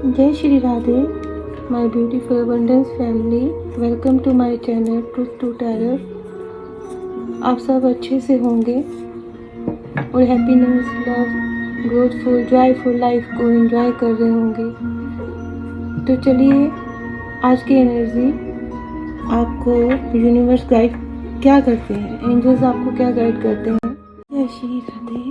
जय Shri Radhe, my beautiful abundance family. Welcome to my channel truth to tarot. आप सब अच्छे से होंगे और happiness, love, growthful, joyful life को एंजॉय कर रहे होंगे। तो चलिए, आज की एनर्जी आपको यूनिवर्स गाइड क्या करते हैं, एंजल्स आपको क्या गाइड करते हैं। जय Shri Radhe.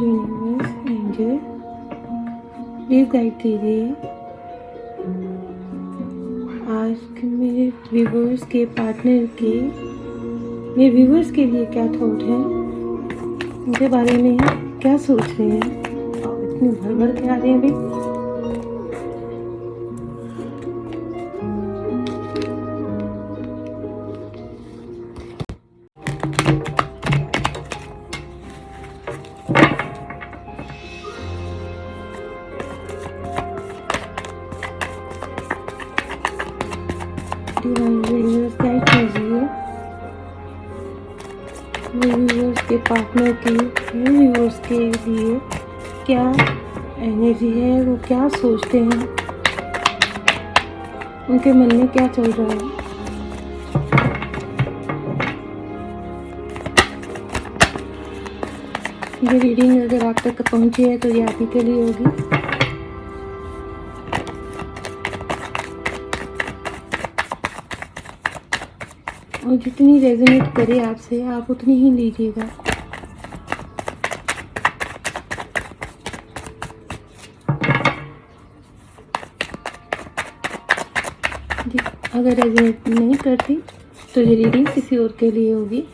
Universe angel please guide कीजिए आज के मेरे व्यूवर्स के पार्टनर के, मेरे व्यूवर्स के लिए क्या थॉट है, उनके बारे में क्या सोच रहे हैं। और इतनी भर भर के आ रहे हैं अभी। यूनिवर्स गाइड कीजिए व्यूवर्स के पार्टनर की, व्यूवर्स के लिए क्या एनर्जी है, वो क्या सोचते हैं, उनके मन में क्या चल रहा है। ये रीडिंग अगर आप तक पहुंची है तो ये आप ही के लिए होगी। और जितनी रेजोनेट करे आपसे, आप उतनी ही लीजिएगा। अगर रेजोनेट नहीं करती तो ये रीडिंग किसी और के लिए होगी।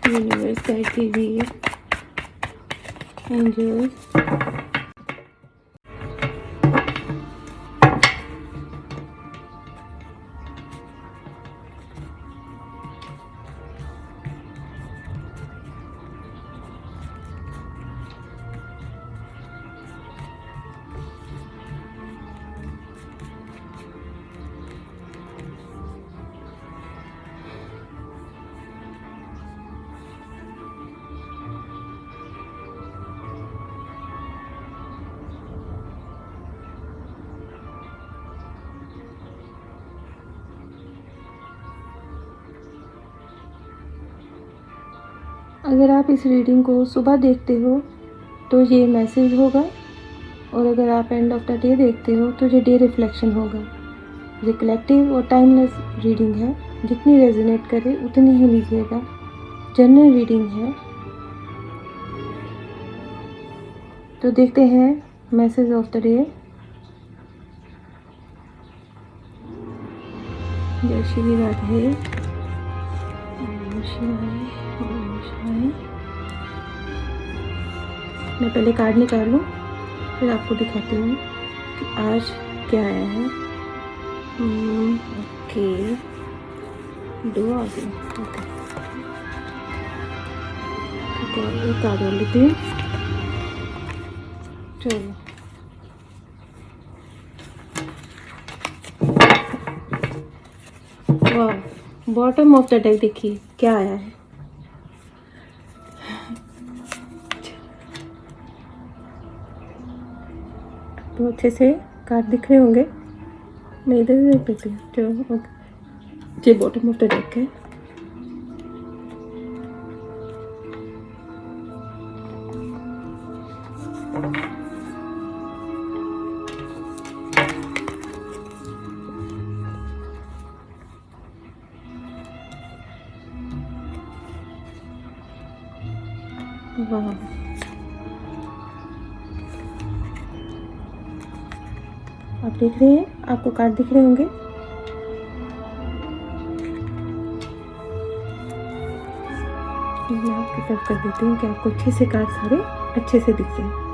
यूनिवर्स गाइड कीजिए एंजल्स। अगर आप इस रीडिंग को सुबह देखते हो तो ये मैसेज होगा, और अगर आप एंड ऑफ द डे देखते हो तो ये डे रिफ्लेक्शन होगा। ये कलेक्टिव और टाइमलेस रीडिंग है, जितनी रेजोनेट करे उतनी ही लीजिएगा। जनरल रीडिंग है। तो देखते हैं मैसेज ऑफ द डे। जय श्री राधे। मैं पहले कार्ड निकाल लूँ, फिर आपको दिखाती हूँ कि आज क्या आया है। ओके, 2 आ गए। ओके, ठीक है, एक कार्ड और लेती हूँ। चलो, वाह, बॉटम ऑफ द डेक देखिए क्या आया है। तो अच्छे से कार्ड दिख रहे होंगे, मैं इधर देख लेती हूँ। चलो, ओके, ये बॉटम ऑफ द डेक है। वाह, आप देख रहे हैं, आपको कार्ड दिख रहे होंगे। मैं आपकी तरफ कर देती हूँ कि आपको अच्छे से कार्ड सारे अच्छे से दिख जाए।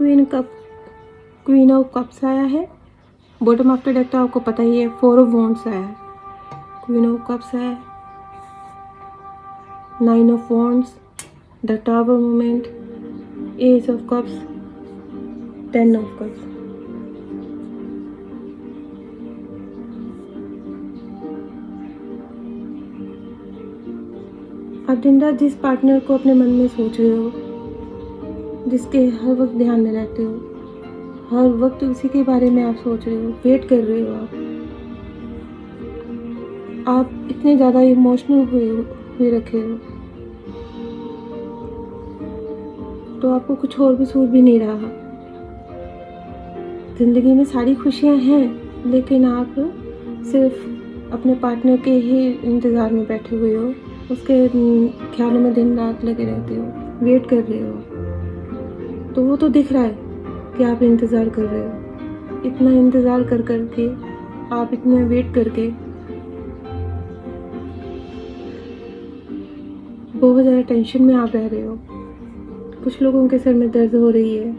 क्वीन ऑफ कप्स आया है। बॉटम ऑफ द डेक तो आपको पता ही है, 4 ऑफ वॉन्ड्स आया है, क्वीन ऑफ कप्स है, 9 of wands, the tower moment, S of cups, 10 of cups. आप दिन रात जिस पार्टनर को अपने मन में सोच रहे हो, जिसके हर वक्त ध्यान में रहते हो, हर वक्त उसी के बारे में आप सोच रहे हो, वेट कर रहे हो, आप इतने ज़्यादा इमोशनल हुए रखे हो, तो आपको कुछ और भी सूझ भी नहीं रहा। ज़िंदगी में सारी खुशियाँ हैं, लेकिन आप सिर्फ अपने पार्टनर के ही इंतज़ार में बैठे हुए हो, उसके ख्यालों में दिन रात लगे रहते हो, वेट कर रहे हो। तो वो तो दिख रहा है कि आप इंतज़ार कर रहे हो। इतना इंतज़ार कर के, आप इतना वेट करके बहुत ज़्यादा टेंशन में आप रह रहे हो। कुछ लोगों के सर में दर्द हो रही है,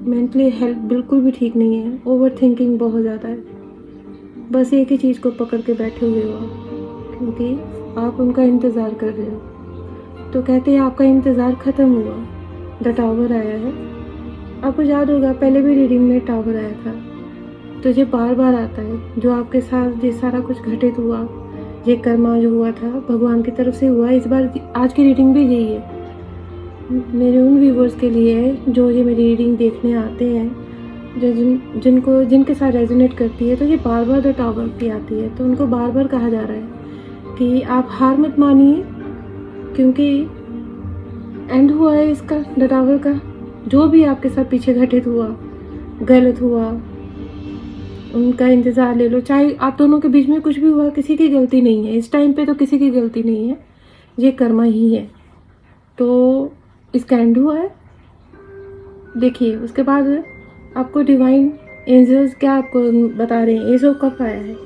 मेंटली हेल्थ बिल्कुल भी ठीक नहीं है, ओवर थिंकिंग बहुत ज़्यादा है। बस एक ही चीज़ को पकड़ के बैठे हुए हो, क्योंकि आप उनका इंतज़ार कर रहे हो। तो कहते हैं आपका इंतज़ार ख़त्म हुआ, द टावर आया है। आपको याद होगा पहले भी रीडिंग में टावर आया था। तो ये बार बार आता है, जो आपके साथ ये सारा कुछ घटित हुआ, ये कर्मा जो हुआ था भगवान की तरफ से हुआ। इस बार आज की रीडिंग भी यही है, मेरे उन व्यूवर्स के लिए है जो ये मेरी रीडिंग देखने आते हैं, जो जिनके साथ रेजोनेट करती है। तो ये बार बार द टावर की आती है, तो उनको बार बार कहा जा रहा है कि आप हार मत मानिए, क्योंकि एंड हुआ है इसका, द टावर का। जो भी आपके साथ पीछे घटित हुआ, गलत हुआ, उनका इंतज़ार ले लो। चाहे आप दोनों के बीच में कुछ भी हुआ, किसी की गलती नहीं है इस टाइम पे, तो किसी की गलती नहीं है, ये कर्मा ही है। तो इसका एंड हुआ है। देखिए उसके बाद आपको डिवाइन एंजल्स क्या आपको बता रहे हैं। एस ऑफ कप आया है।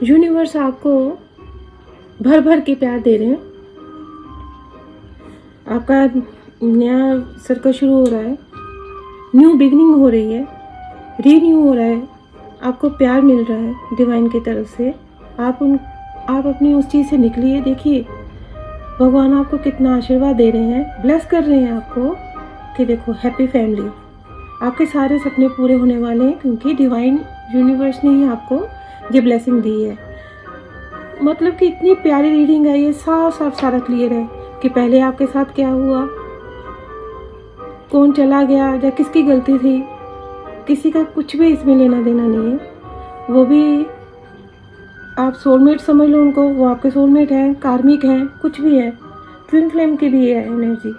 यूनिवर्स आपको भर भर के प्यार दे रहे हैं। आपका नया सर्कल शुरू हो रहा है, न्यू बिगनिंग हो रही है, रीन्यू हो रहा है, आपको प्यार मिल रहा है डिवाइन की तरफ से। आप अपनी उस चीज़ से निकलिए। देखिए भगवान आपको कितना आशीर्वाद दे रहे हैं, ब्लेस कर रहे हैं आपको कि देखो हैप्पी फैमिली, आपके सारे सपने पूरे होने वाले हैं, क्योंकि डिवाइन यूनिवर्स ने ही आपको ये ब्लेसिंग दी है। मतलब कि इतनी प्यारी रीडिंग है ये, साफ साफ सारा क्लियर है कि पहले आपके साथ क्या हुआ, कौन चला गया या किसकी गलती थी, किसी का कुछ भी इसमें लेना देना नहीं है। वो भी आप सोलमेट समझ लो उनको, वो आपके सोलमेट हैं, कार्मिक हैं, कुछ भी है, ट्विन फ्लेम की भी है एनर्जी।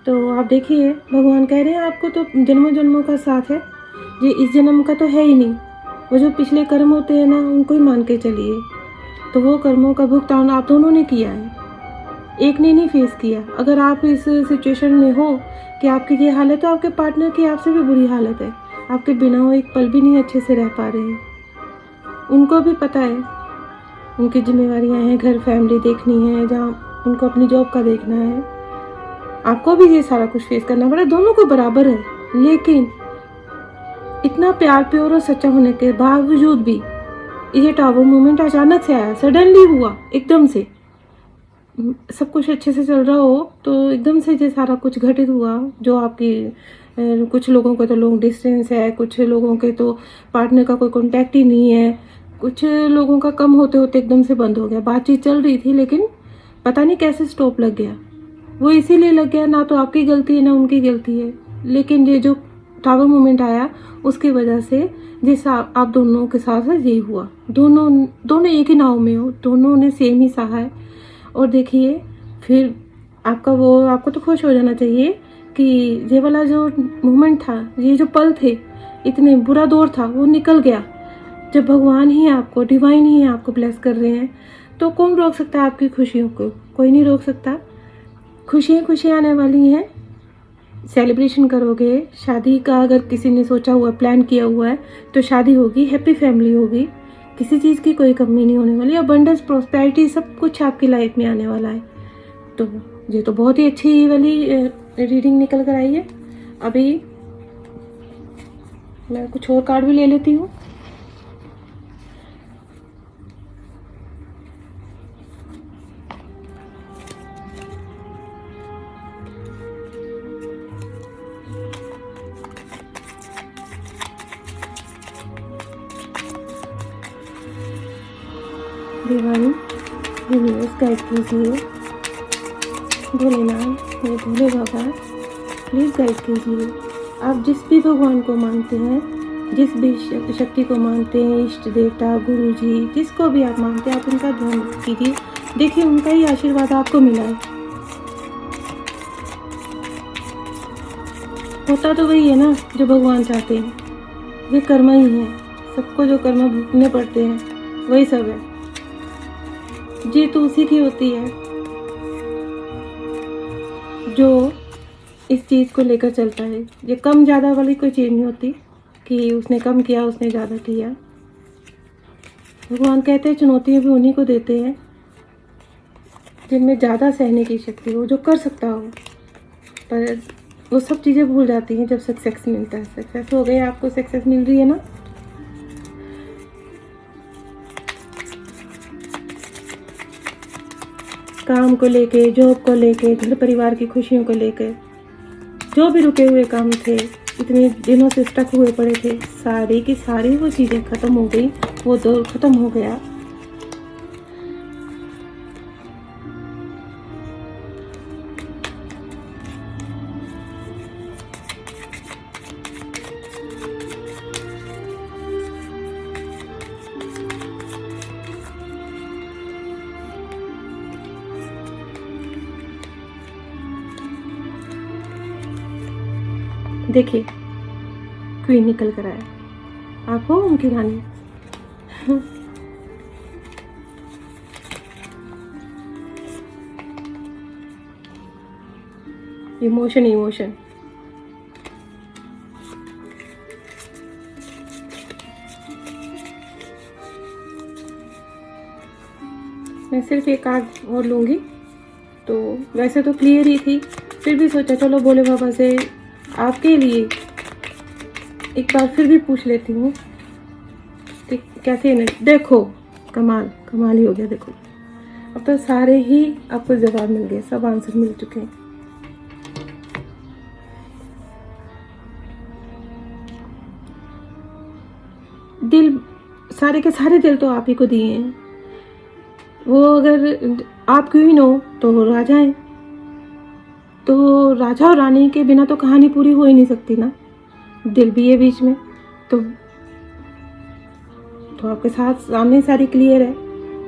तो आप देखिए भगवान कह रहे हैं आपको तो जन्मों जन्मों का साथ है, ये इस जन्म का तो है ही नहीं। वो जो पिछले कर्म होते हैं ना, उनको ही मान के चलिए। तो वो कर्मों का भुगतान आप दोनों ने किया है, एक ने नहीं फेस किया। अगर आप इस सिचुएशन में हो कि आपकी ये हालत, तो आपके पार्टनर की आपसे भी बुरी हालत है। आपके बिना वो एक पल भी नहीं अच्छे से रह पा रहे हैं। उनको भी पता है उनकी जिम्मेवारियां हैं, घर फैमिली देखनी है, जहाँ उनको अपनी जॉब का देखना है। आपको भी ये सारा कुछ फेस करना पड़ा, दोनों को बराबर है। लेकिन इतना प्यार प्योर और सच्चा होने के बावजूद भी ये टावर मोमेंट अचानक से आया, सडनली हुआ, एकदम से। सब कुछ अच्छे से चल रहा हो तो एकदम से ये सारा कुछ घटित हुआ। जो आपकी कुछ लोगों को तो लॉन्ग डिस्टेंस है, कुछ लोगों के तो पार्टनर का कोई कांटेक्ट ही नहीं है, कुछ लोगों का कम होते होते एकदम से बंद हो गया। बातचीत चल रही थी लेकिन पता नहीं कैसे स्टॉप लग गया। वो इसीलिए लग गया, ना तो आपकी गलती है ना उनकी गलती है, लेकिन ये जो टावर मोमेंट आया उसकी वजह से जैसा आप दोनों के साथ यही हुआ। दोनों एक ही नाव में हो, दोनों ने सेम ही सहा है। और देखिए फिर आपको तो खुश हो जाना चाहिए कि ये वाला जो मोमेंट था, ये जो पल थे, इतने बुरा दौर था, वो निकल गया। जब भगवान ही आपको, डिवाइन ही आपको ब्लेस कर रहे हैं, तो कौन रोक सकता है आपकी खुशियों को? कोई नहीं रोक सकता। खुशियाँ आने वाली हैं, सेलिब्रेशन करोगे। शादी का अगर किसी ने सोचा हुआ, प्लान किया हुआ है, तो शादी होगी, हैप्पी फैमिली होगी, किसी चीज़ की कोई कमी नहीं होने वाली। अबंडेंस, प्रॉस्पेरिटी सब कुछ आपकी लाइफ में आने वाला है। तो ये तो बहुत ही अच्छी वाली रीडिंग निकल कर आई है। अभी मैं कुछ और कार्ड भी ले लेती हूँ। डिवाइन यूनिवर्स गाइड कीजिए। भोलेनाथ या भोले बाबा प्लीज़ गाइड कीजिए। आप जिस भी भगवान को मानते हैं, जिस भी शक्ति को मानते हैं, इष्ट देवता, गुरु जी, जिसको भी आप मानते हैं, आप उनका ध्यान कीजिए। देखिए उनका ही आशीर्वाद आपको मिला है। होता तो वही है ना जो भगवान चाहते हैं, वे कर्म ही है। सबको जो कर्म भुगतने पड़ते हैं वही सब है। जीत तो उसी की होती है जो इस चीज़ को लेकर चलता है। ये कम ज़्यादा वाली कोई चीज़ नहीं होती कि उसने कम किया, उसने ज़्यादा किया। भगवान कहते हैं चुनौतियाँ भी उन्हीं को देते हैं जिनमें ज़्यादा सहने की शक्ति हो, जो कर सकता हो। पर वो सब चीज़ें भूल जाती हैं जब सक्सेस मिलता है। सक्सेस हो गई, आपको सक्सेस मिल रही है ना, काम को लेके, जॉब को लेके, घर परिवार की खुशियों को लेके, जो भी रुके हुए काम थे, इतने दिनों से स्टक हुए पड़े थे, सारी की सारी वो चीज़ें ख़त्म हो गई, वो दौर ख़त्म हो गया। देखिए क्वीन निकल कर आया। आप हो उनकी रानी। इमोशन इमोशन मैं सिर्फ एक कार्ड और लूँगी। तो वैसे तो क्लियर ही थी, फिर भी सोचा चलो भोले बाबा से आपके लिए एक बार फिर भी पूछ लेती हूँ कि कैसे नहीं। देखो कमाल कमाल ही हो गया। देखो अब तो सारे ही आपको जवाब मिल गए, सब आंसर मिल चुके हैं। दिल, सारे के सारे दिल तो आप ही को दिए हैं। वो अगर आप क्वीन हो तो राजा हैं, तो राजा और रानी के बिना तो कहानी पूरी हो ही नहीं सकती ना। दिल भी है बीच में, तो आपके साथ सामने सारी क्लियर है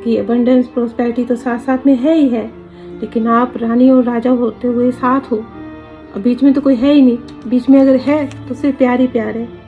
कि अबंडेंस प्रोस्पेरिटी तो साथ साथ में है ही है। लेकिन आप रानी और राजा होते हुए साथ हो, अब बीच में तो कोई है ही नहीं। बीच में अगर है तो सिर्फ प्यार ही प्यार है।